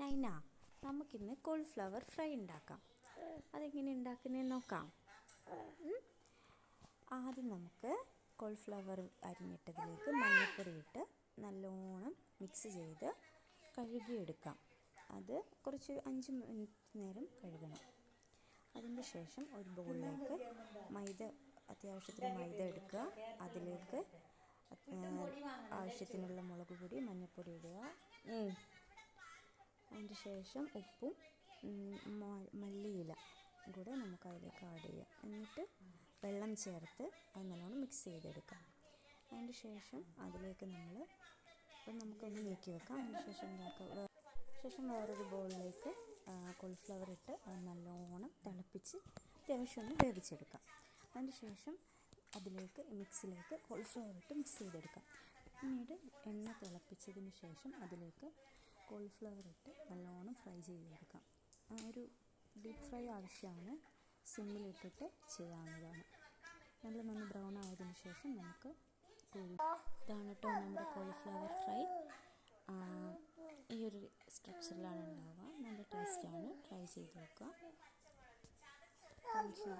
നൈന, നമുക്കിന്ന് cauliflower fry ഉണ്ടാക്കാം. അതെങ്ങനെ ഉണ്ടാക്കുന്നതെന്ന് നോക്കാം. ആദ്യം നമുക്ക് കോളിഫ്ലവർ അരിഞ്ഞിട്ടതിലേക്ക് മഞ്ഞൾപ്പൊടി ഇട്ട് നല്ലോണം മിക്സ് ചെയ്ത് കഴുകിയെടുക്കാം. അത് കുറച്ച് 5 മിനിറ്റ് നേരം കഴുകണം. അതിന് ശേഷം ഒരു ബൗളിലേക്ക് അത്യാവശ്യത്തിന് മൈദ എടുക്കുക. അതിലേക്ക് ആവശ്യത്തിനുള്ള മുളക് പൊടി, മഞ്ഞൾപ്പൊടി ഇടുക. അതിന് ശേഷം ഉപ്പും മല്ലിയില കൂടെ നമുക്ക് അതിലേക്ക് ആഡ് ചെയ്യാം. എന്നിട്ട് വെള്ളം ചേർത്ത് അത് നല്ലോണം മിക്സ് ചെയ്തെടുക്കാം. അതിന് ശേഷം അതിലേക്ക് നമുക്കൊന്ന് നീക്കി വെക്കാം. അതിന് ശേഷം വേറൊരു ബൗളിലേക്ക് കോളിഫ്ലവർ ഇട്ട് അത് നല്ലോണം തിളപ്പിച്ച് അത്യാവശ്യം ഒന്ന് വേവിച്ചെടുക്കാം. അതിന് ശേഷം മിക്സിലേക്ക് കോളിഫ്ലവർ ഇട്ട് മിക്സ് ചെയ്തെടുക്കാം. പിന്നീട് എണ്ണ തിളപ്പിച്ചതിന് ശേഷം അതിലേക്ക് കോളിഫ്ലവർ ഇട്ട് നല്ലോണം ഫ്രൈ ചെയ്തെടുക്കാം. ഒരു ഡീപ്പ് ഫ്രൈ ആവശ്യമാണ്. സിമ്മിലിട്ടിട്ട് ചെയ്യാവുന്നതാണ്. നന്നായി ബ്രൗൺ ആയതിനു ശേഷം നമുക്ക് ഇതാണ് കേട്ടോ നമ്മുടെ കോളിഫ്ലവർ ഫ്രൈ. ഈ ഒരു സ്ട്രക്ചറിലാണ് ഉണ്ടാവുക. നല്ല ടേസ്റ്റാണ്. ട്രൈ ചെയ്ത് നോക്കുക. Thank you.